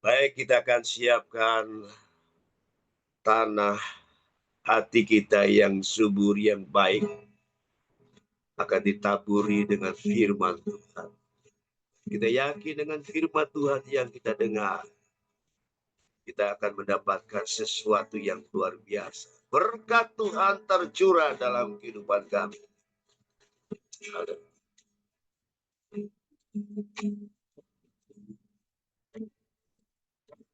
Baik, kita akan siapkan tanah hati kita yang subur, yang baik, akan ditaburi dengan firman Tuhan. Kita yakin dengan firman Tuhan yang kita dengar, kita akan mendapatkan sesuatu yang luar biasa. Berkat Tuhan tercurah dalam kehidupan kami.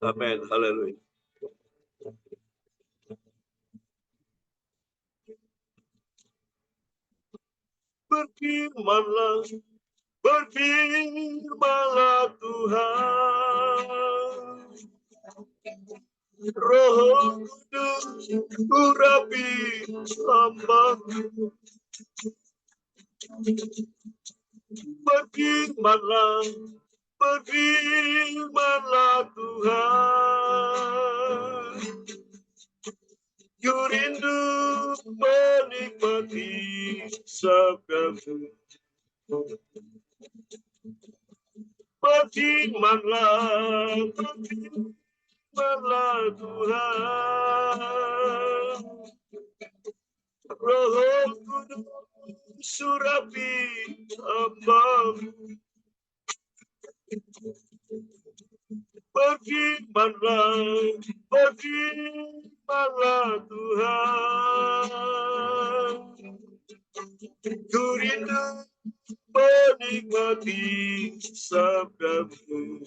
Amin. Haleluya. Berfirmanlah, berfirmanlah Tuhan. Roh Kudus urapi hamba-Mu. Berfirmanlah, berfirmanlah Tuhan. Ku rindu menikmati sabda-Mu. Berfirmanlah, berfirmanlah Tuhan. Roh Kudus surapi hamba-Mu. Berfirmanlah, berfirmanlah Tuhan. Ku rindu menikmati sabda-Mu.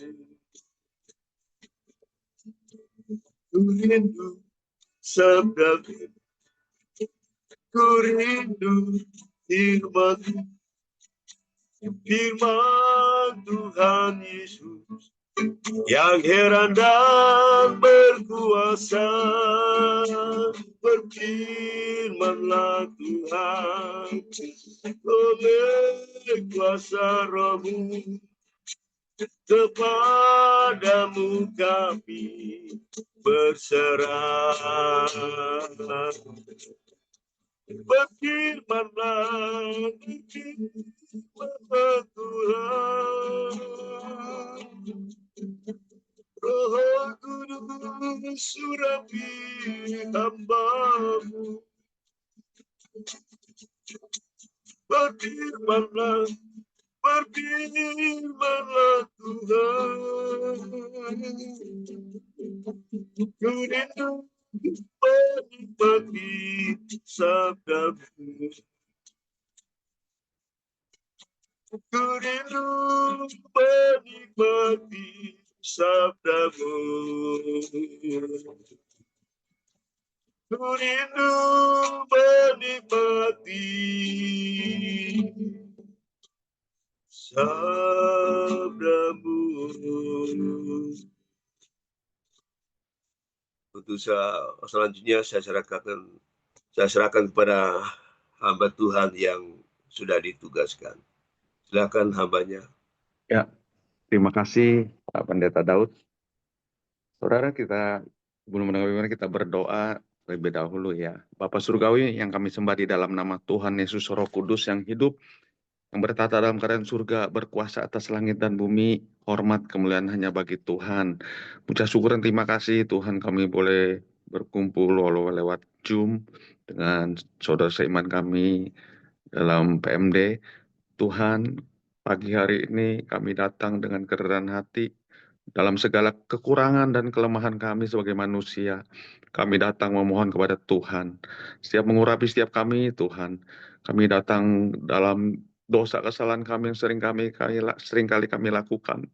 Ku rindu sabda-Mu. Ku rindu firman Tuhan Yesus yang heran dan berkuasa. Berfirmanlah Tuhan, oleh kuasa Roh-Mu, kepadamu kami berserah. Berfirmanlah, berfirmanlah Tuhan. Roh Kudus surapi hamba-Mu. Berfirmanlah, berfirmanlah Tuhan. Ku rindu menikmati sabda-Mu. Ku rindu menikmati sabda-Mu. Ku rindu menikmati sabda-Mu. Untuk selanjutnya saya serahkan kepada hamba Tuhan yang sudah ditugaskan. Silakan hambanya. Ya, terima kasih Pak Pendeta Daud. Saudara, kita sebelum mendengar kita berdoa terlebih dahulu ya. Bapa Surgawi yang kami sembah di dalam nama Tuhan Yesus Roh Kudus yang hidup, yang bertata dalam kerajaan surga, berkuasa atas langit dan bumi, hormat kemuliaan hanya bagi Tuhan. Puja syukur dan terima kasih Tuhan, kami boleh berkumpul walau lewat Zoom dengan saudara seiman kami dalam PMD. Tuhan, pagi hari ini kami datang dengan kerendahan hati dalam segala kekurangan dan kelemahan kami sebagai manusia. Kami datang memohon kepada Tuhan, setiap mengurapi setiap kami, Tuhan. Kami datang dalam dosa kesalahan kami yang sering kali kami lakukan.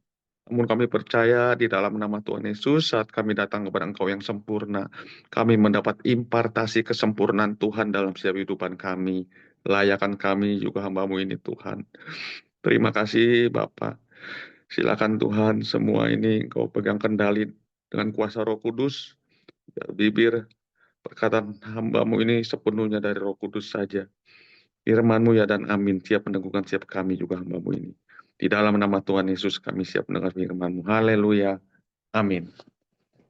Namun kami percaya di dalam nama Tuhan Yesus, saat kami datang kepada Engkau yang sempurna, kami mendapat impartasi kesempurnaan Tuhan dalam setiap kehidupan kami. Layakan kami juga hamba-Mu ini Tuhan. Terima kasih Bapak. Silakan Tuhan, semua ini Engkau pegang kendali dengan kuasa Roh Kudus. Bibir perkataan hamba-Mu ini sepenuhnya dari Roh Kudus saja. Firman-Mu ya dan amin, siap mendengarkan siap kami juga hamba-Mu ini. Di dalam nama Tuhan Yesus kami siap mendengar firman-Mu. Haleluya. Amin.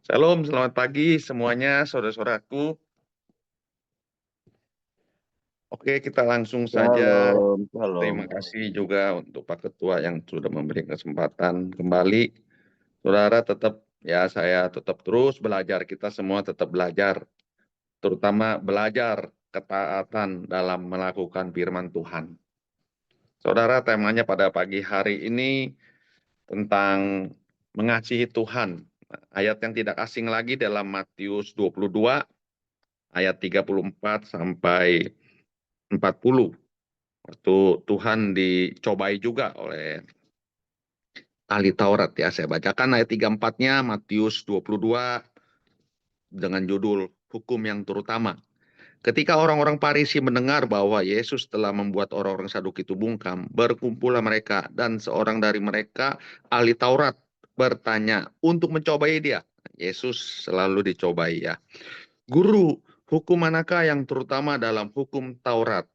Shalom, selamat pagi semuanya saudara-saudaraku. Oke, kita langsung saja. Terima kasih juga untuk Pak Ketua yang sudah memberi kesempatan kembali. Saudara tetap Ya, saya tetap terus belajar. Kita semua tetap belajar. Terutama belajar ketaatan dalam melakukan firman Tuhan. Saudara, temanya pada pagi hari ini tentang mengasihi Tuhan. Ayat yang tidak asing lagi dalam Matius 22, ayat 34 sampai 40. Waktu Tuhan dicobai juga oleh ahli Taurat ya. Saya bacakan ayat 34-nya Matius 22 dengan judul Hukum yang Terutama. Ketika orang-orang Farisi mendengar bahwa Yesus telah membuat orang-orang Saduki itu bungkam, berkumpullah mereka dan seorang dari mereka ahli Taurat bertanya untuk mencobai dia. Yesus selalu dicobai ya. Guru, hukum manakah yang terutama dalam hukum Taurat?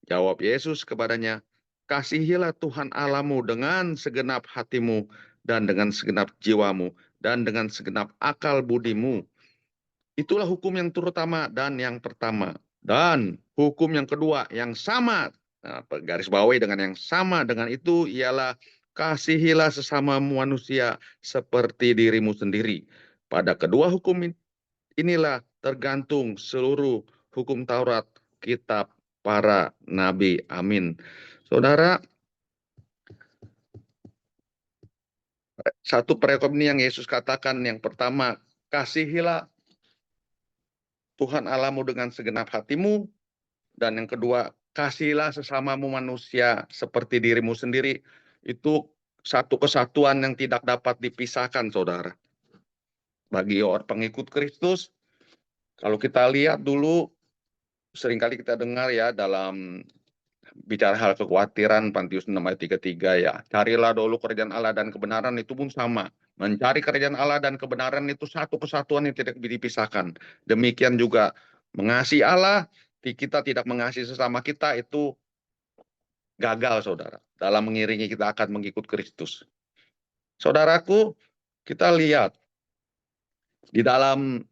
Jawab Yesus kepadanya, kasihilah Tuhan Allahmu dengan segenap hatimu dan dengan segenap jiwamu dan dengan segenap akal budimu. Itulah hukum yang terutama dan yang pertama. Dan hukum yang kedua yang sama, garis bawahi dengan yang sama dengan itu ialah kasihilah sesama manusia seperti dirimu sendiri. Pada kedua hukum inilah tergantung seluruh hukum Taurat, kitab para nabi. Amin. Saudara, satu perikop ini yang Yesus katakan yang pertama, kasihilah Tuhan Allahmu dengan segenap hatimu, dan yang kedua, kasihilah sesamamu manusia seperti dirimu sendiri. Itu satu kesatuan yang tidak dapat dipisahkan, saudara. Bagi orang pengikut Kristus, kalau kita lihat dulu, seringkali kita dengar ya dalam bicara hal kekhawatiran, Matius 6 ayat 33 ya. Carilah dulu kerajaan Allah dan kebenaran, itu pun sama. Mencari kerajaan Allah dan kebenaran itu satu kesatuan yang tidak dipisahkan. Demikian juga mengasihi Allah, kita tidak mengasihi sesama kita, itu gagal, saudara. Dalam mengiringi kita akan mengikut Kristus. Saudaraku, kita lihat di dalam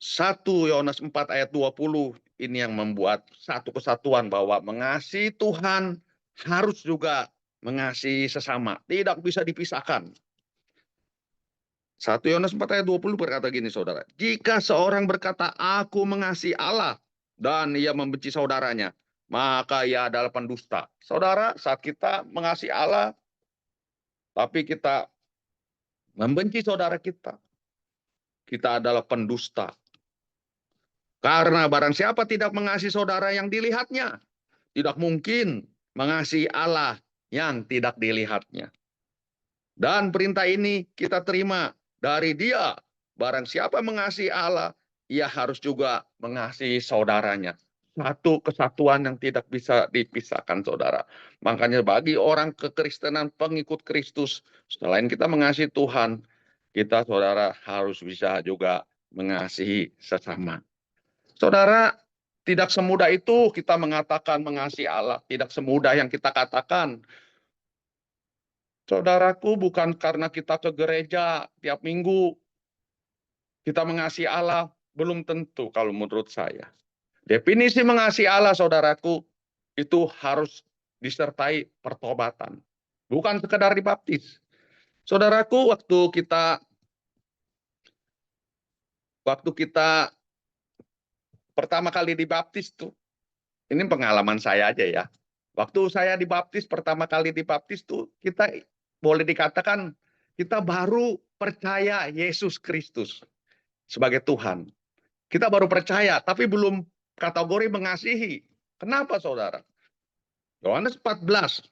1 Yohanes 4 ayat 20, ini yang membuat satu kesatuan bahwa mengasihi Tuhan harus juga mengasihi sesama. Tidak bisa dipisahkan. 1 Yohanes 4 ayat 20 berkata gini, saudara. Jika seorang berkata, aku mengasihi Allah, dan ia membenci saudaranya, maka ia adalah pendusta. Saudara, saat kita mengasihi Allah, tapi kita membenci saudara kita adalah pendusta. Karena barang siapa tidak mengasihi saudara yang dilihatnya, tidak mungkin mengasihi Allah yang tidak dilihatnya. Dan perintah ini kita terima dari Dia. Barang siapa mengasihi Allah, ia harus juga mengasihi saudaranya. Satu kesatuan yang tidak bisa dipisahkan, saudara. Makanya bagi orang kekristenan pengikut Kristus, selain kita mengasihi Tuhan, kita, saudara, harus bisa juga mengasihi sesama. Saudara, tidak semudah itu kita mengatakan mengasihi Allah. Tidak semudah yang kita katakan. Saudaraku, bukan karena kita ke gereja tiap minggu, kita mengasihi Allah. Belum tentu kalau menurut saya. Definisi mengasihi Allah, saudaraku, itu harus disertai pertobatan. Bukan sekedar dibaptis. Saudaraku, waktu kita pertama kali dibaptis tuh, ini pengalaman saya aja ya. Waktu saya dibaptis, pertama kali dibaptis tuh, kita boleh dikatakan kita baru percaya Yesus Kristus sebagai Tuhan. Kita baru percaya, tapi belum kategori mengasihi. Kenapa, saudara? Yohanes 14,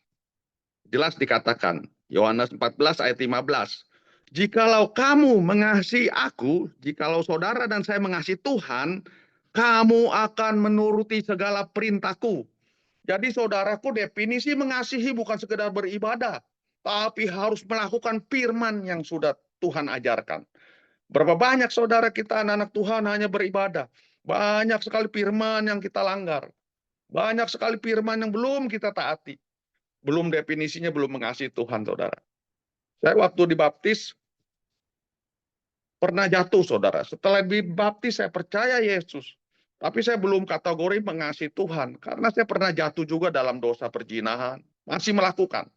jelas dikatakan. Yohanes 14 ayat 15. Jikalau kamu mengasihi aku, jikalau saudara dan saya mengasihi Tuhan, kamu akan menuruti segala perintahku. Jadi saudaraku, definisi mengasihi bukan sekedar beribadah, tapi harus melakukan firman yang sudah Tuhan ajarkan. Berapa banyak saudara kita anak-anak Tuhan hanya beribadah. Banyak sekali firman yang kita langgar. Banyak sekali firman yang belum kita taati. Belum definisinya, belum mengasihi Tuhan, saudara. Saya waktu dibaptis, pernah jatuh, saudara. Setelah dibaptis, saya percaya Yesus. Tapi saya belum kategori mengasihi Tuhan. Karena saya pernah jatuh juga dalam dosa perzinahan. Masih melakukan.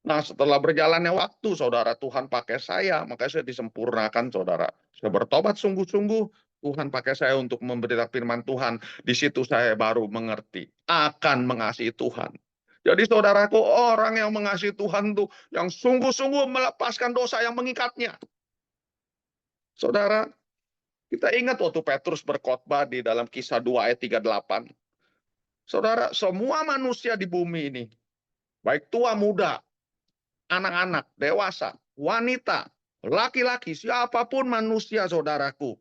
Nah, setelah berjalannya waktu, saudara, Tuhan pakai saya, makanya saya disempurnakan, saudara. Saya bertobat sungguh-sungguh, Tuhan pakai saya untuk memberitakan firman Tuhan. Di situ saya baru mengerti akan mengasihi Tuhan. Jadi saudaraku, orang yang mengasihi Tuhan tuh yang sungguh-sungguh melepaskan dosa yang mengikatnya. Saudara, kita ingat waktu Petrus berkhotbah di dalam Kisah 2 ayat 38. Saudara, semua manusia di bumi ini, baik tua muda, anak-anak, dewasa, wanita, laki-laki, siapapun manusia saudaraku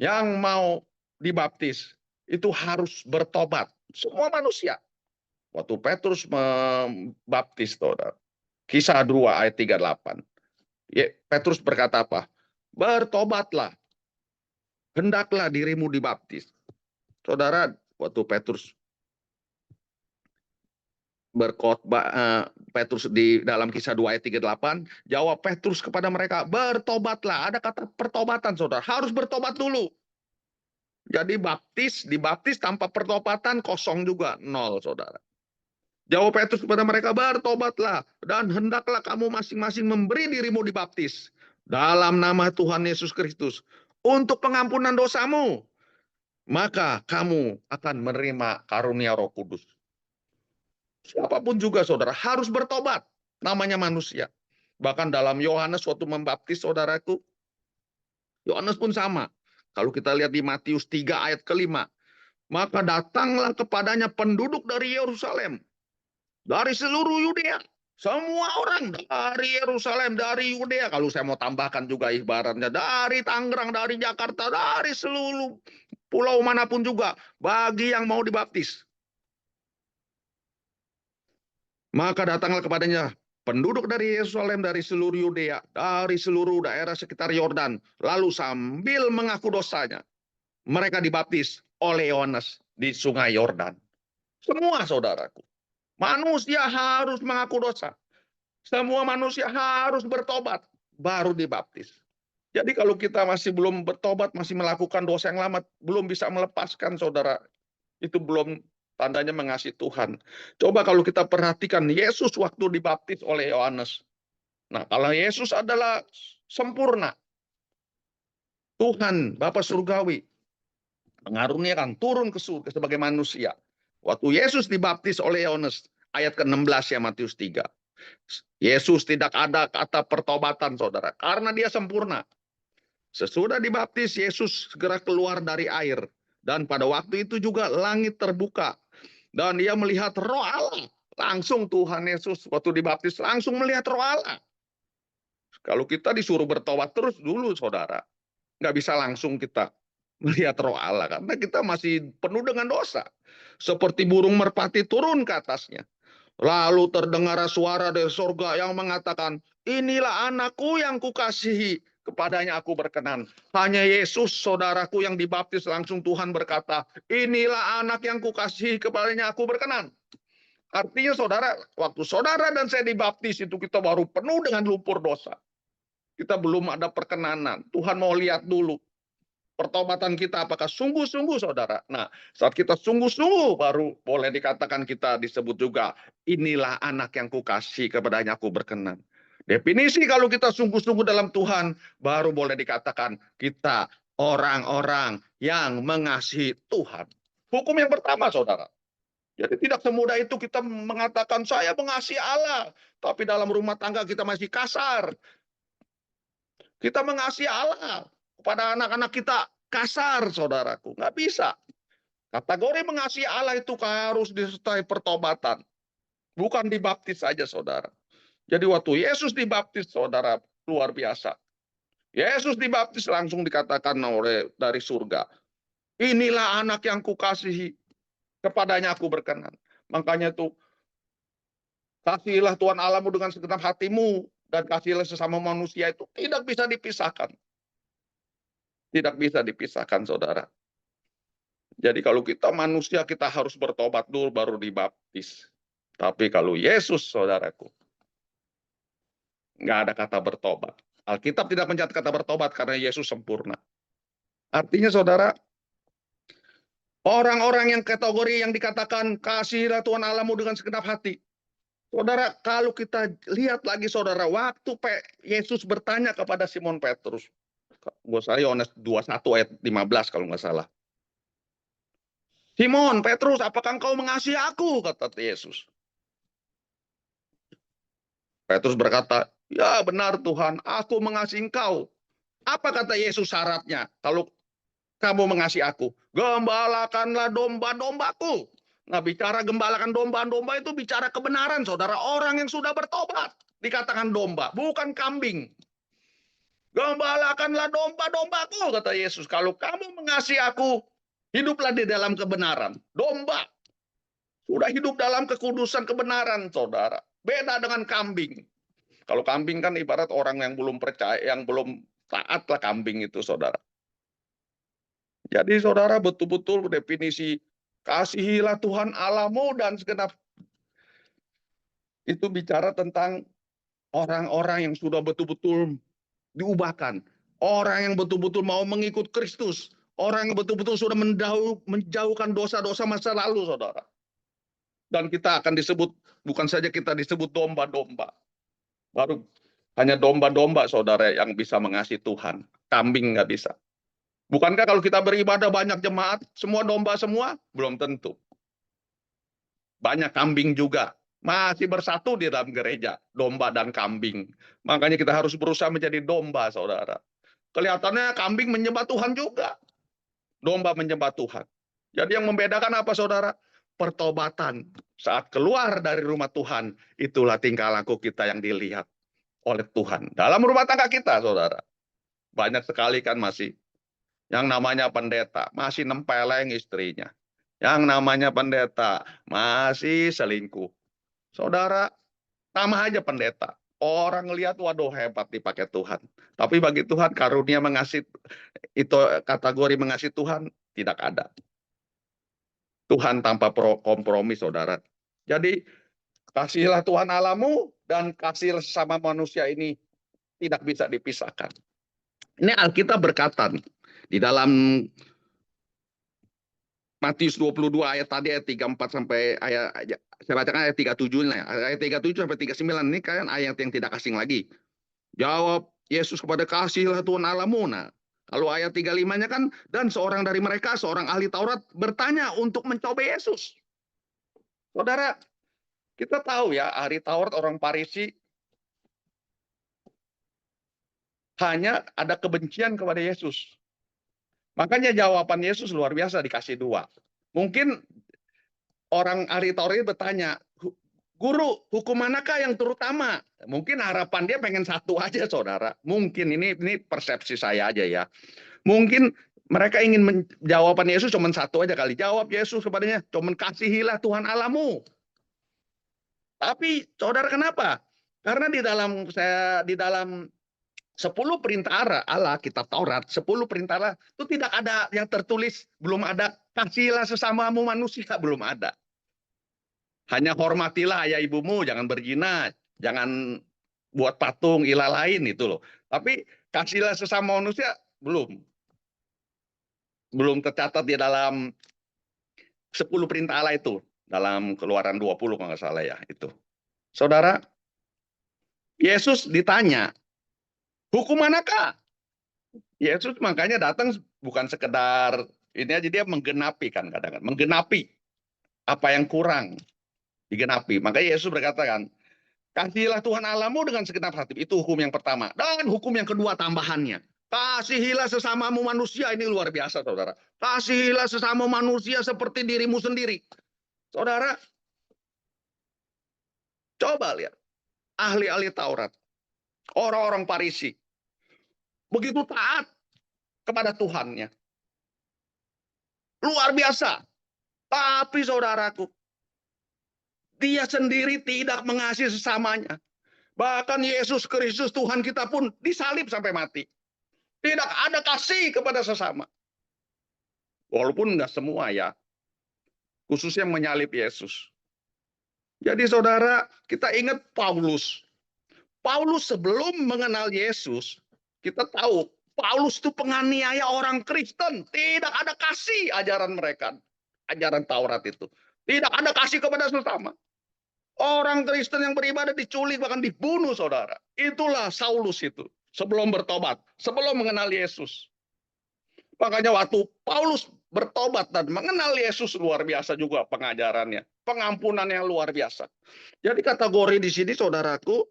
yang mau dibaptis, itu harus bertobat. Semua manusia. Waktu Petrus membaptis, saudara. Kisah 2 ayat 38. Petrus berkata apa? Bertobatlah. Hendaklah dirimu dibaptis. Saudara, waktu Petrus berkhotbah, Petrus di dalam Kisah 2 ayat 38, jawab Petrus kepada mereka, bertobatlah. Ada kata pertobatan, saudara. Harus bertobat dulu. Jadi dibaptis tanpa pertobatan kosong juga, nol, saudara. Jawab Petrus kepada mereka, bertobatlah dan hendaklah kamu masing-masing memberi dirimu dibaptis dalam nama Tuhan Yesus Kristus untuk pengampunan dosamu. Maka kamu akan menerima karunia Roh Kudus. Siapapun juga, saudara, harus bertobat. Namanya manusia. Bahkan dalam Yohanes waktu membaptis, saudaraku, Yohanes pun sama. Kalau kita lihat di Matius 3 ayat ke-5. Maka datanglah kepadanya penduduk dari Yerusalem. Dari seluruh Yudea. Semua orang dari Yerusalem, dari Yudea. Kalau saya mau tambahkan juga ibaratnya. Dari Tangerang, dari Jakarta, dari seluruh pulau manapun juga. Bagi yang mau dibaptis. Maka datanglah kepadanya penduduk dari Yerusalem, dari seluruh Yudea, dari seluruh daerah sekitar Yordan. Lalu sambil mengaku dosanya, mereka dibaptis oleh Yohanes di sungai Yordan. Semua saudaraku. Manusia harus mengaku dosa. Semua manusia harus bertobat, baru dibaptis. Jadi kalau kita masih belum bertobat, masih melakukan dosa yang lama, belum bisa melepaskan, saudara, itu belum tandanya mengasihi Tuhan. Coba kalau kita perhatikan Yesus waktu dibaptis oleh Yohanes. Nah, kalau Yesus adalah sempurna, Tuhan Bapa Surgawi mengaruniakan turun ke surga sebagai manusia. Waktu Yesus dibaptis oleh Yohanes, ayat ke-16 ya Matius 3. Yesus tidak ada kata pertobatan, saudara, karena dia sempurna. Sesudah dibaptis, Yesus segera keluar dari air. Dan pada waktu itu juga langit terbuka. Dan dia melihat Roh Allah. Langsung Tuhan Yesus waktu dibaptis langsung melihat Roh Allah. Kalau kita disuruh bertobat terus dulu, saudara. Nggak bisa langsung kita melihat Roh Allah. Karena kita masih penuh dengan dosa. Seperti burung merpati turun ke atasnya. Lalu terdengar suara dari surga yang mengatakan, inilah anakku yang kukasihi, kepadanya aku berkenan. Hanya Yesus, saudaraku, yang dibaptis langsung Tuhan berkata, inilah anak yang kukasihi, kepadanya aku berkenan. Artinya saudara, waktu saudara dan saya dibaptis itu kita baru penuh dengan lumpur dosa. Kita belum ada perkenanan. Tuhan mau lihat dulu pertobatan kita apakah sungguh-sungguh, saudara. Nah, saat kita sungguh-sungguh baru boleh dikatakan kita disebut juga, inilah anak yang kukasih, kepadanya aku berkenan. Definisi kalau kita sungguh-sungguh dalam Tuhan, baru boleh dikatakan kita orang-orang yang mengasihi Tuhan. Hukum yang pertama, saudara. Jadi tidak semudah itu kita mengatakan saya mengasihi Allah, tapi dalam rumah tangga kita masih kasar. Kita mengasihi Allah, kepada anak-anak kita kasar, saudaraku. Nggak bisa. Kategori mengasihi Allah itu harus disertai pertobatan. Bukan dibaptis saja, saudara. Jadi waktu Yesus dibaptis, saudara, luar biasa. Yesus dibaptis langsung dikatakan oleh dari surga. Inilah anak yang kukasihi, kepadanya aku berkenan. Makanya itu, kasihilah Tuhan Allahmu dengan segenap hatimu, dan kasihilah sesama manusia itu tidak bisa dipisahkan. Tidak bisa dipisahkan, saudara. Jadi kalau kita manusia, kita harus bertobat dulu baru dibaptis. Tapi kalau Yesus, saudaraku, nggak ada kata bertobat. Alkitab tidak mencatat kata bertobat karena Yesus sempurna. Artinya, saudara, orang-orang yang kategori yang dikatakan kasihilah Tuhan Allahmu dengan segenap hati. Saudara, kalau kita lihat lagi saudara, waktu Yesus bertanya kepada Simon Petrus, buat saya Yohanes 21 ayat 15 kalau nggak salah. Simon Petrus, apakah engkau mengasihi aku? Kata Yesus. Petrus berkata, ya benar Tuhan, aku mengasihi engkau. Apa kata Yesus syaratnya? Kalau kamu mengasihi aku, gembalakanlah domba-dombaku. Nah, bicara gembalakan domba-domba itu bicara kebenaran, saudara. Orang yang sudah bertobat dikatakan domba, bukan kambing. Gembalakanlah domba-dombaku, kata Yesus. Kalau kamu mengasihi aku, hiduplah di dalam kebenaran. Domba sudah hidup dalam kekudusan kebenaran, saudara. Beda dengan kambing. Kalau kambing kan ibarat orang yang belum percaya, yang belum taat lah kambing itu, saudara. Jadi saudara betul-betul definisi kasihilah Tuhan Allahmu dan segenap itu bicara tentang orang-orang yang sudah betul-betul diubahkan. Orang yang betul-betul mau mengikut Kristus. Orang yang betul-betul sudah menjauhkan dosa-dosa masa lalu, saudara. Dan kita akan disebut, bukan saja kita disebut domba-domba. Baru hanya domba-domba, saudara, yang bisa mengasihi Tuhan. Kambing nggak bisa. Bukankah kalau kita beribadah banyak jemaat, semua domba semua? Belum tentu. Banyak kambing juga. Masih bersatu di dalam gereja, domba dan kambing. Makanya kita harus berusaha menjadi domba, saudara. Kelihatannya kambing menyembah Tuhan juga. Domba menyembah Tuhan. Jadi yang membedakan apa, saudara? Pertobatan. Saat keluar dari rumah Tuhan, itulah tingkah laku kita yang dilihat oleh Tuhan. Dalam rumah tangga kita, saudara. Banyak sekali kan masih yang namanya pendeta, masih nempeleng istrinya. Yang namanya pendeta, masih selingkuh. Saudara, nama aja pendeta. Orang lihat, waduh hebat dipakai Tuhan. Tapi bagi Tuhan, karunia mengasihi, itu kategori mengasihi Tuhan, tidak ada. Tuhan tanpa kompromi, saudara. Jadi, kasihilah Tuhan Allahmu dan kasihilah sesama manusia ini tidak bisa dipisahkan. Ini Alkitab berkata di dalam Matius 22 ayat tadi ayat 34 sampai ayat saya bacakan ayat 37 lah. Ayat 37 sampai 39 ini kan ayat yang tidak asing lagi. Jawab Yesus kepada kasihilah Tuhan Allahmu. Nah, kalau ayat 35-nya kan dan seorang dari mereka, seorang ahli Taurat bertanya untuk mencoba Yesus. Saudara, kita tahu ya ahli Taurat orang Farisi hanya ada kebencian kepada Yesus. Makanya jawaban Yesus luar biasa dikasih dua. Mungkin orang ahli Taurat bertanya, guru, hukum manakah yang terutama? Mungkin harapan dia pengen satu aja, saudara. Mungkin ini persepsi saya aja ya. Mungkin mereka ingin jawaban Yesus cuma satu aja kali. Jawab Yesus kepadanya, cuma kasihilah Tuhan Allahmu. Tapi saudara kenapa? Karena di dalam 10 perintah Allah, kitab Taurat, 10 perintah Allah, itu tidak ada yang tertulis, belum ada kasihilah sesamamu manusia, belum ada. Hanya hormatilah ayah ibumu, jangan berzina, jangan buat patung ilah lain itu loh. Tapi kasihilah sesama manusia belum tercatat di dalam 10 perintah Allah itu, dalam Keluaran 20 kalau nggak salah ya itu. Saudara, Yesus ditanya, hukum manakah? Yesus makanya datang bukan sekedar ini aja, dia menggenapi kan kadang-kadang, menggenapi apa yang kurang digenapi. Makanya Yesus berkata kan, kasihilah Tuhan Allahmu dengan segenap hati. Itu hukum yang pertama. Dan hukum yang kedua tambahannya. Kasihilah sesamamu manusia. Ini luar biasa, saudara. Kasihilah sesama manusia seperti dirimu sendiri. Saudara, coba lihat. Ahli-ahli Taurat. Orang-orang Farisi. Begitu taat kepada Tuhannya. Luar biasa. Tapi saudaraku, dia sendiri tidak mengasihi sesamanya. Bahkan Yesus Kristus Tuhan kita pun disalib sampai mati. Tidak ada kasih kepada sesama. Walaupun enggak semua ya. Khususnya menyalib Yesus. Jadi saudara, kita ingat Paulus. Paulus sebelum mengenal Yesus, kita tahu Paulus itu penganiaya orang Kristen. Tidak ada kasih ajaran mereka. Ajaran Taurat itu. Tidak ada kasih kepada sesama. Orang Kristen yang beribadah diculik, bahkan dibunuh, saudara. Itulah Saulus itu. Sebelum bertobat, sebelum mengenal Yesus. Makanya waktu Paulus bertobat dan mengenal Yesus, luar biasa juga pengajarannya. Pengampunan yang luar biasa. Jadi kategori di sini, saudaraku,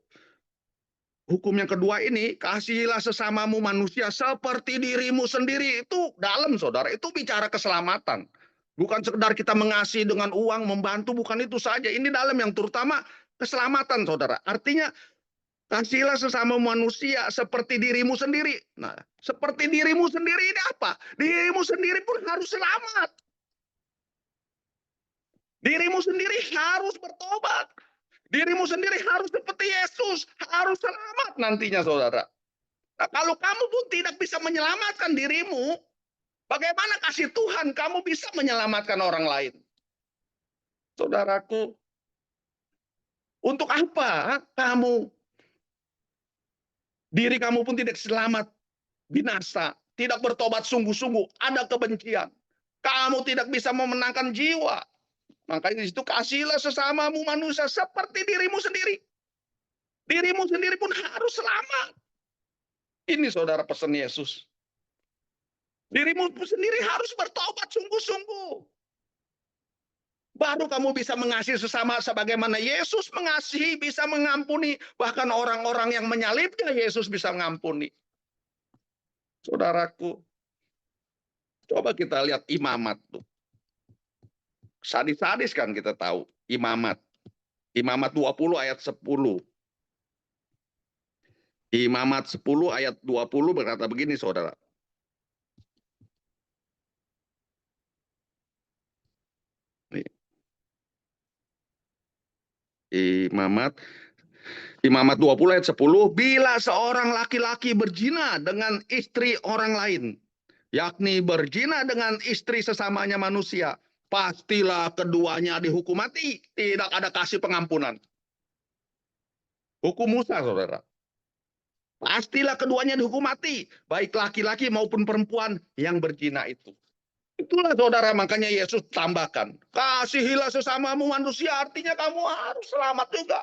hukum yang kedua ini, kasihilah sesamamu manusia seperti dirimu sendiri. Itu dalam, saudara. Itu bicara keselamatan. Bukan sekedar kita mengasihi dengan uang, membantu, bukan itu saja. Ini dalam yang terutama keselamatan, saudara. Artinya, kasihilah sesama manusia seperti dirimu sendiri. Nah, seperti dirimu sendiri ini apa? Dirimu sendiri pun harus selamat. Dirimu sendiri harus bertobat. Dirimu sendiri harus seperti Yesus. Harus selamat nantinya, saudara. Nah, kalau kamu pun tidak bisa menyelamatkan dirimu, bagaimana kasih Tuhan kamu bisa menyelamatkan orang lain? Saudaraku, untuk apa diri kamu pun tidak selamat, binasa, tidak bertobat sungguh-sungguh, ada kebencian. Kamu tidak bisa memenangkan jiwa. Makanya di situ kasihilah sesamamu manusia seperti dirimu sendiri. Dirimu sendiri pun harus selamat. Ini saudara pesan Yesus. Dirimu sendiri harus bertobat sungguh-sungguh. Baru kamu bisa mengasihi sesama sebagaimana Yesus mengasihi, bisa mengampuni. Bahkan orang-orang yang menyalibnya Yesus bisa mengampuni. Saudaraku, coba kita lihat imamat tuh. Sadis-sadis kan kita tahu imamat. Imamat 20 ayat 10. Imamat 10 ayat 20 berkata begini, saudara. Imamat 20 ayat 10, bila seorang laki-laki berzina dengan istri orang lain, yakni berzina dengan istri sesamanya manusia, pastilah keduanya dihukum mati, tidak ada kasih pengampunan. Hukum Musa, saudara. Pastilah keduanya dihukum mati, baik laki-laki maupun perempuan yang berzina itu. Itulah saudara, makanya Yesus tambahkan, kasihilah sesamamu manusia, artinya kamu harus selamat juga.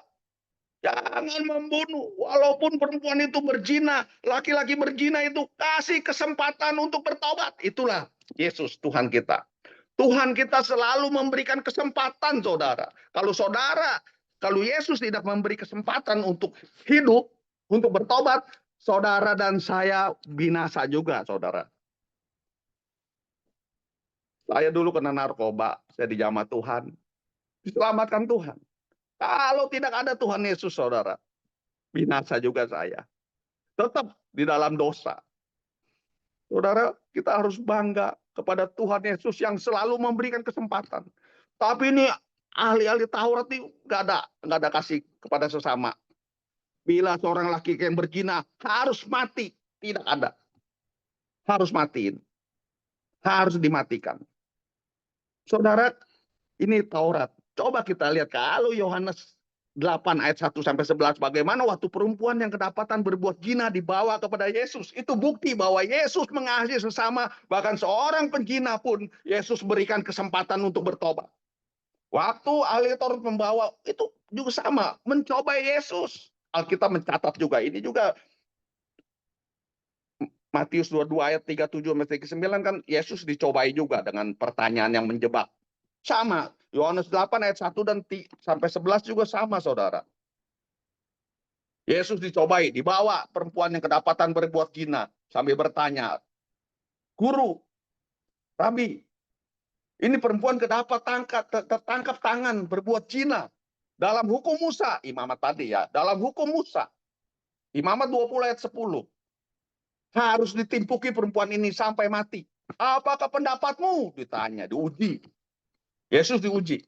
Jangan membunuh, walaupun perempuan itu berzina, laki-laki berzina itu, kasih kesempatan untuk bertobat. Itulah Yesus, Tuhan kita. Tuhan kita selalu memberikan kesempatan, saudara. Kalau Yesus tidak memberi kesempatan untuk hidup, untuk bertobat, saudara dan saya binasa juga, saudara. Saya dulu kena narkoba, saya dijamah Tuhan, diselamatkan Tuhan. Kalau tidak ada Tuhan Yesus, saudara, binasa juga saya. Tetap di dalam dosa. Saudara, kita harus bangga kepada Tuhan Yesus yang selalu memberikan kesempatan. Tapi ini ahli-ahli Taurat itu nggak ada kasih kepada sesama. Bila seorang laki yang berzina harus mati, tidak ada. Harus matiin. Harus dimatikan. Saudara, ini Taurat. Coba kita lihat kalau Yohanes 8 ayat 1 sampai 11, bagaimana waktu perempuan yang kedapatan berbuat zina dibawa kepada Yesus. Itu bukti bahwa Yesus mengasihi sesama, bahkan seorang penzina pun Yesus berikan kesempatan untuk bertobat. Waktu ahli Taurat membawa itu juga sama, mencoba Yesus. Alkitab mencatat juga, ini juga Matius 22 ayat 37 sampai 39 kan Yesus dicobai juga dengan pertanyaan yang menjebak. Sama, Yohanes 8 ayat 1 dan sampai 11 juga sama, saudara. Yesus dicobai, dibawa perempuan yang kedapatan berbuat zina sambil bertanya, "Guru, Rabi, ini perempuan tertangkap tangan berbuat zina. Dalam hukum Musa," imamat tadi ya, dalam hukum Musa, imamat 20 ayat 10, harus ditimpuki perempuan ini sampai mati. Apakah pendapatmu? Ditanya, diuji. Yesus diuji.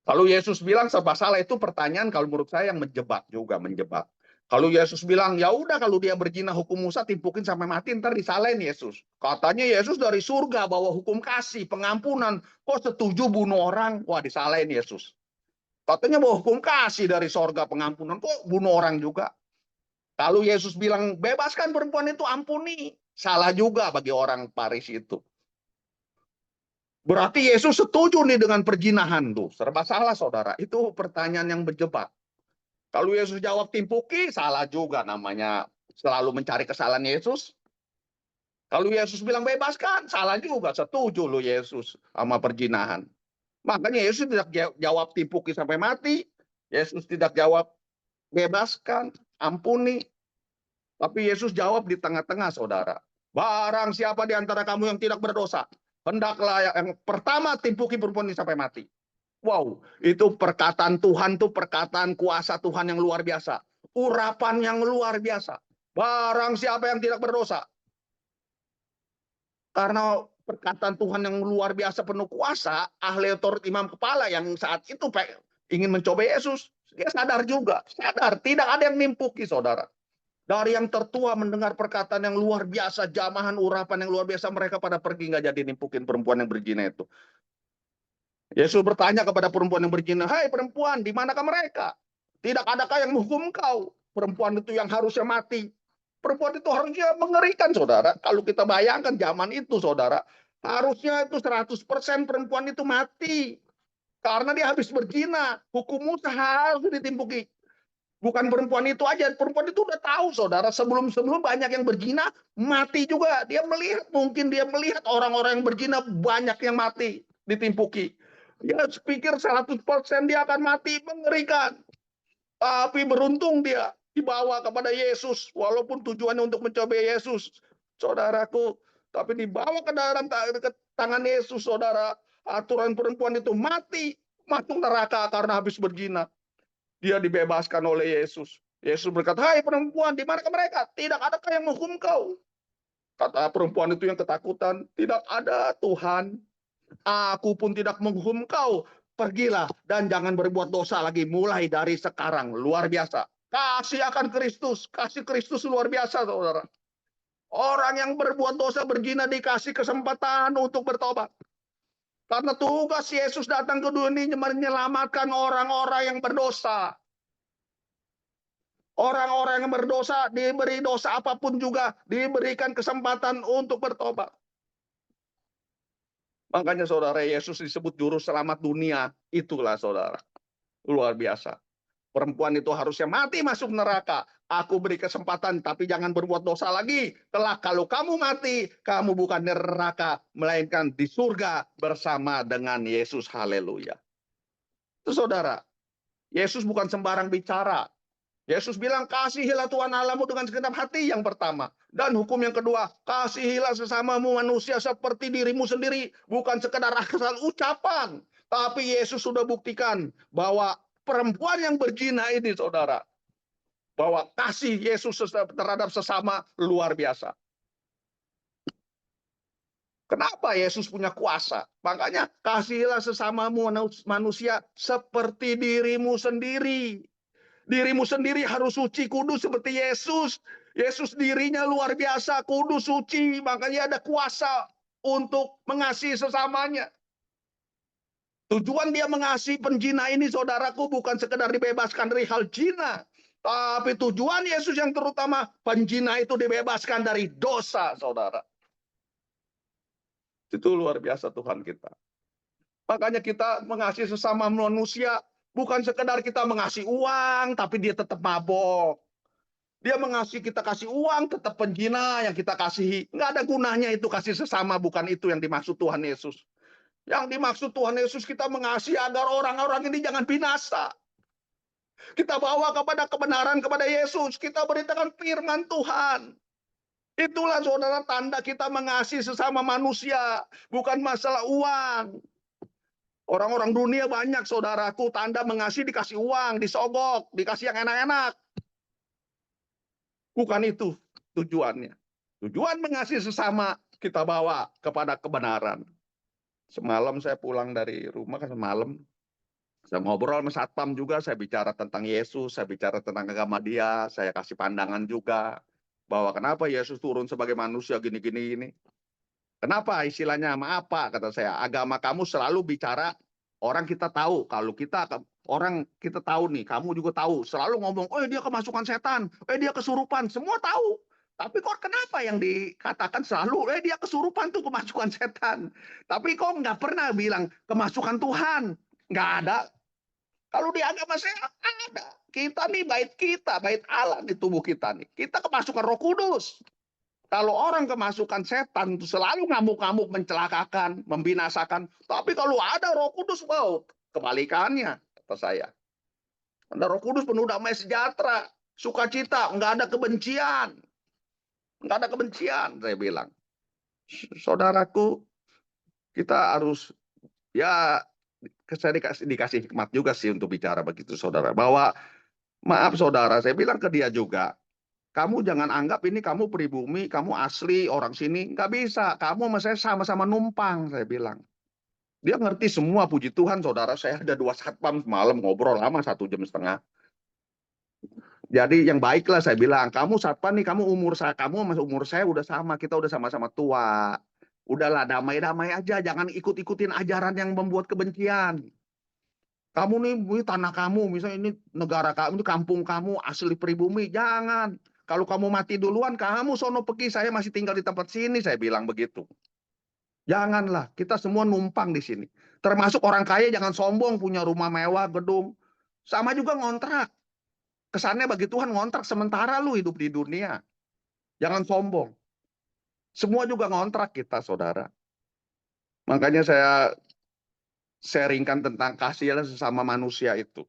Kalau Yesus bilang serba salah, itu pertanyaan kalau menurut saya yang menjebak juga, menjebak. Kalau Yesus bilang, ya udah kalau dia berzina hukum Musa timpukin sampai mati, ntar disalahin Yesus. Katanya Yesus dari surga bawa hukum kasih, pengampunan. Kok setuju bunuh orang? Wah, disalahin Yesus. Katanya bawa hukum kasih dari surga pengampunan, kok bunuh orang juga? Kalau Yesus bilang, bebaskan perempuan itu, ampuni. Salah juga bagi orang Farisi itu. Berarti Yesus setuju nih dengan perzinahan tuh. Serba salah saudara. Itu pertanyaan yang berjebak. Kalau Yesus jawab timpuki, salah juga namanya. Selalu mencari kesalahan Yesus. Kalau Yesus bilang bebaskan, salah juga. Setuju lo Yesus sama perzinahan. Makanya Yesus tidak jawab timpuki sampai mati. Yesus tidak jawab bebaskan, ampuni. Tapi Yesus jawab di tengah-tengah saudara. Barang siapa di antara kamu yang tidak berdosa, hendaklah yang pertama timpuki perempuan ini sampai mati. Wow, itu perkataan Tuhan tuh perkataan kuasa Tuhan yang luar biasa. Urapan yang luar biasa. Barang siapa yang tidak berdosa. Karena perkataan Tuhan yang luar biasa penuh kuasa, ahli otoritas imam kepala yang saat itu ingin mencoba Yesus, dia sadar juga, sadar tidak ada yang nimpuki saudara. Dari yang tertua mendengar perkataan yang luar biasa, jamahan urapan yang luar biasa, mereka pada pergi nggak jadi nimpukin perempuan yang berzina itu. Yesus bertanya kepada perempuan yang berzina, "Hai perempuan, di manakah mereka? Tidak adakah yang menghukum kau?" Perempuan itu yang harusnya mati. Perempuan itu harusnya mengerikan, saudara. Kalau kita bayangkan zaman itu, saudara, harusnya itu 100% perempuan itu mati. Karena dia habis berzina. Hukum Musa harus ditimpuki. Bukan perempuan itu aja, perempuan itu udah tahu saudara, sebelum banyak yang berzina, mati juga. Dia melihat, mungkin dia melihat orang-orang yang berzina banyak yang mati, ditimpuki. Dia pikir 100% dia akan mati, mengerikan. Tapi beruntung dia dibawa kepada Yesus, walaupun tujuannya untuk mencoba Yesus, saudaraku. Tapi dibawa ke dalam ke tangan Yesus, saudara. Aturan perempuan itu mati, masuk neraka karena habis berzina. Dia dibebaskan oleh Yesus. Yesus berkata, "Hai perempuan, di manakah mereka? Tidak adakah yang menghukum kau?" Kata perempuan itu yang ketakutan, "Tidak ada Tuhan. Aku pun tidak menghukum kau. Pergilah dan jangan berbuat dosa lagi mulai dari sekarang." Luar biasa. Kasih akan Kristus. Kasih Kristus luar biasa, saudara. Orang yang berbuat dosa berzina dikasih kesempatan untuk bertobat. Karena tugas Yesus datang ke dunia ini menyelamatkan orang-orang yang berdosa. Orang-orang yang berdosa, diberi dosa apapun juga, diberikan kesempatan untuk bertobat. Makanya saudara, Yesus disebut juru selamat dunia. Itulah saudara. Luar biasa. Perempuan itu harusnya mati masuk neraka. Aku beri kesempatan, tapi jangan berbuat dosa lagi. Kelak kalau kamu mati, kamu bukan di neraka, melainkan di surga bersama dengan Yesus. Haleluya. Itu saudara, Yesus bukan sembarang bicara. Yesus bilang, "Kasihilah Tuhan Allahmu dengan segenap hati," yang pertama. Dan hukum yang kedua, "Kasihilah sesamamu manusia seperti dirimu sendiri." Bukan sekedar asal ucapan. Tapi Yesus sudah buktikan bahwa perempuan yang berzina ini, saudara, bahwa kasih Yesus terhadap sesama luar biasa. Kenapa Yesus punya kuasa? Makanya, "Kasihilah sesamamu manusia seperti dirimu sendiri." Dirimu sendiri harus suci, kudus seperti Yesus. Yesus dirinya luar biasa, kudus, suci. Makanya ada kuasa untuk mengasihi sesamanya. Tujuan dia mengasihi penjina ini, saudaraku, bukan sekedar dibebaskan dari hal zina. Tapi tujuan Yesus yang terutama, penjina itu dibebaskan dari dosa, saudara. Itu luar biasa Tuhan kita. Makanya kita mengasihi sesama manusia, bukan sekedar kita mengasihi uang, tapi dia tetap mabok. Dia mengasihi, kita kasih uang, tetap penjina yang kita kasihi. Nggak ada gunanya itu kasih sesama, bukan itu yang dimaksud Tuhan Yesus. Yang dimaksud Tuhan Yesus, kita mengasihi agar orang-orang ini jangan binasa. Kita bawa kepada kebenaran, kepada Yesus. Kita beritakan firman Tuhan. Itulah saudara tanda kita mengasihi sesama manusia. Bukan masalah uang. Orang-orang dunia banyak saudaraku, tanda mengasihi dikasih uang, disogok, dikasih yang enak-enak. Bukan itu tujuannya. Tujuan mengasihi sesama kita bawa kepada kebenaran. Semalam saya pulang dari rumah, kan semalam saya ngobrol sama satpam juga, saya bicara tentang Yesus, saya bicara tentang agama dia, saya kasih pandangan juga bahwa kenapa Yesus turun sebagai manusia gini-gini ini. Kenapa istilahnya sama apa, kata saya, agama kamu selalu bicara orang kita tahu, kalau kita orang kita tahu nih, kamu juga tahu, selalu ngomong, "Oh dia kemasukan setan, dia kesurupan," semua tahu. Tapi kok kenapa yang dikatakan selalu, dia kesurupan tuh kemasukan setan. Tapi kok nggak pernah bilang kemasukan Tuhan. Nggak ada. Kalau di agama saya ada. Kita nih bait Allah di tubuh kita nih. Kita kemasukan Roh Kudus. Kalau orang kemasukan setan itu selalu ngamuk-ngamuk, mencelakakan, membinasakan. Tapi kalau ada Roh Kudus, wow, kebalikannya kata saya. Ada Roh Kudus penuh damai sejahtera, sukacita, nggak ada kebencian. Nggak ada kebencian, saya bilang. Saudaraku, kita harus, ya, saya dikasih hikmat juga sih untuk bicara begitu, saudara. Bahwa, maaf saudara, saya bilang ke dia juga, kamu jangan anggap ini kamu pribumi, kamu asli orang sini. Nggak bisa, kamu sama saya sama-sama numpang, saya bilang. Dia ngerti semua, puji Tuhan, saudara. Saya ada 2 satpam semalam, ngobrol lama 1,5 jam. Jadi yang baiklah saya bilang, kamu satpam nih, kamu umur saya udah sama, kita udah sama-sama tua. Udahlah damai-damai aja, jangan ikut-ikutin ajaran yang membuat kebencian. Kamu nih, ini tanah kamu, misalnya ini negara kamu, ini kampung kamu, asli pribumi, jangan. Kalau kamu mati duluan, kamu sono pergi, saya masih tinggal di tempat sini, saya bilang begitu. Janganlah, kita semua numpang di sini. Termasuk orang kaya jangan sombong, punya rumah mewah, gedung. Sama juga ngontrak. Kesannya bagi Tuhan ngontrak sementara lu hidup di dunia. Jangan sombong. Semua juga ngontrak kita, saudara. Makanya saya sharingkan tentang kasihlah sesama manusia itu.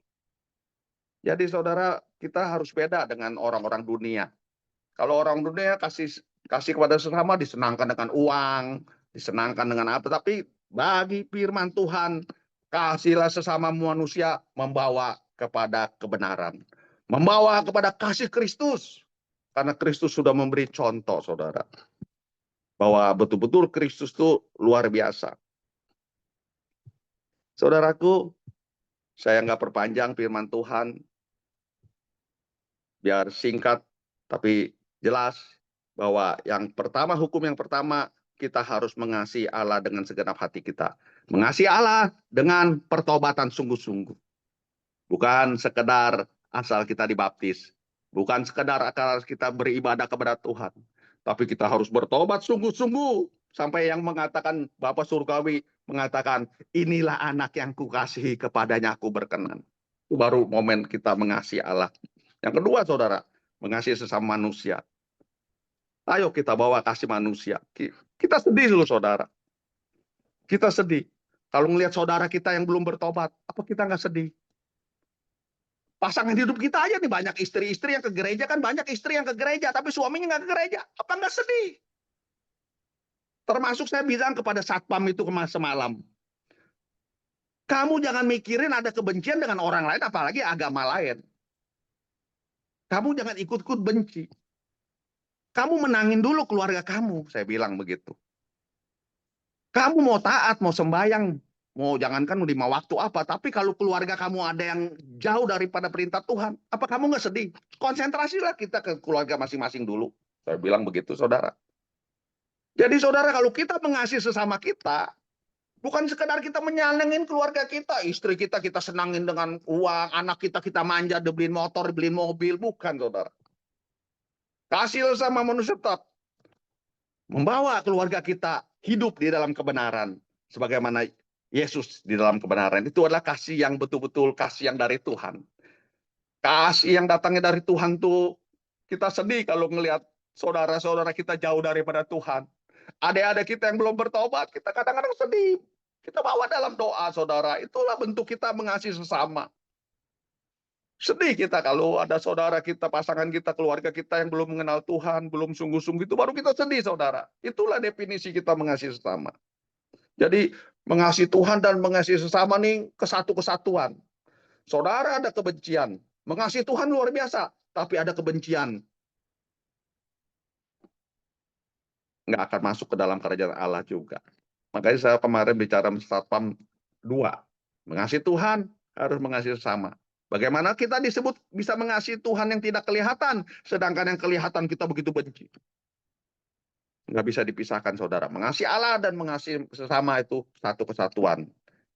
Jadi saudara, kita harus beda dengan orang-orang dunia. Kalau orang dunia kasih kepada sesama disenangkan dengan uang, disenangkan dengan apa. Tapi bagi firman Tuhan, kasihlah sesama manusia membawa kepada kebenaran. Membawa kepada kasih Kristus. Karena Kristus sudah memberi contoh, saudara. Bahwa betul-betul Kristus itu luar biasa. Saudaraku, saya nggak perpanjang firman Tuhan. Biar singkat, tapi jelas bahwa hukum yang pertama, kita harus mengasihi Allah dengan segenap hati kita. Mengasihi Allah dengan pertobatan sungguh-sungguh. Bukan sekedar asal kita dibaptis. Bukan sekedar asal kita beribadah kepada Tuhan. Tapi kita harus bertobat sungguh-sungguh. Sampai yang mengatakan, Bapa Surgawi mengatakan, inilah anak yang kukasihi, kepadanya aku berkenan. Itu baru momen kita mengasihi Allah. Yang kedua, saudara, mengasihi sesama manusia. Ayo kita bawa kasih manusia. Kita sedih dulu, saudara. Kita sedih. Kalau melihat saudara kita yang belum bertobat, apa kita nggak sedih? Pasangan hidup kita aja nih, banyak istri-istri yang ke gereja, kan banyak istri yang ke gereja, tapi suaminya nggak ke gereja. Apa nggak sedih? Termasuk saya bilang kepada satpam itu semalam. Kamu jangan mikirin ada kebencian dengan orang lain, apalagi agama lain. Kamu jangan ikut-ikut benci. Kamu menangin dulu keluarga kamu, saya bilang begitu. Kamu mau taat, mau sembahyang, mau jangankan 5 waktu apa, tapi kalau keluarga kamu ada yang jauh daripada perintah Tuhan, apa kamu nggak sedih? Konsentrasilah kita ke keluarga masing-masing dulu. Saya bilang begitu, saudara. Jadi saudara, kalau kita mengasihi sesama kita, bukan sekedar kita menyenangin keluarga kita, istri kita senangin dengan uang, anak kita manja, dibeliin motor, dibeliin mobil, bukan, saudara. Kasih sama manusia tetap membawa keluarga kita hidup di dalam kebenaran, sebagaimana Yesus di dalam kebenaran. Itu adalah kasih yang betul-betul kasih yang dari Tuhan. Kasih yang datangnya dari Tuhan tuh, kita sedih kalau ngelihat saudara-saudara kita jauh daripada Tuhan. Adik-adik kita yang belum bertobat, kita kadang-kadang sedih. Kita bawa dalam doa, saudara. Itulah bentuk kita mengasihi sesama. Sedih kita kalau ada saudara kita, pasangan kita, keluarga kita yang belum mengenal Tuhan, belum sungguh-sungguh, itu baru kita sedih, saudara. Itulah definisi kita mengasihi sesama. Jadi mengasihi Tuhan dan mengasihi sesama nih kesatuan. Saudara ada kebencian, mengasihi Tuhan luar biasa, tapi ada kebencian, nggak akan masuk ke dalam kerajaan Allah juga. Makanya saya kemarin bicara satpam 2, mengasihi Tuhan harus mengasihi sesama. Bagaimana kita disebut bisa mengasihi Tuhan yang tidak kelihatan, sedangkan yang kelihatan kita begitu benci. Nggak bisa dipisahkan, saudara. Mengasihi Allah dan mengasihi sesama itu satu kesatuan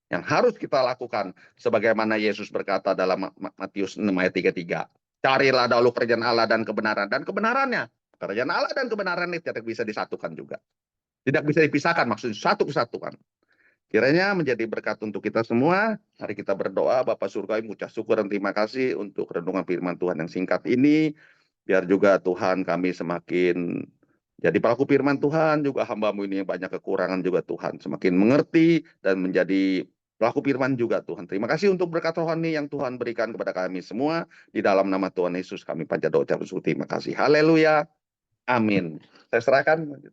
yang harus kita lakukan. Sebagaimana Yesus berkata dalam Matius 6 ayat 33. Carilah dahulu kerajaan Allah dan kebenaran. Dan kebenarannya, Kerajaan Allah dan kebenaran itu tidak bisa disatukan juga. Tidak bisa dipisahkan, maksudnya satu kesatuan. Kiranya menjadi berkat untuk kita semua. Mari kita berdoa, Bapak Surgawi, mengucap syukur dan terima kasih untuk renungan firman Tuhan yang singkat ini. Biar juga Tuhan kami semakin jadi pelaku firman Tuhan, juga hamba-Mu ini yang banyak kekurangan juga Tuhan. Semakin mengerti dan menjadi pelaku firman juga Tuhan. Terima kasih untuk berkat rohani yang Tuhan berikan kepada kami semua. Di dalam nama Tuhan Yesus kami panjat doa ucap syukur terima kasih. Haleluya. Amin. Saya serahkan.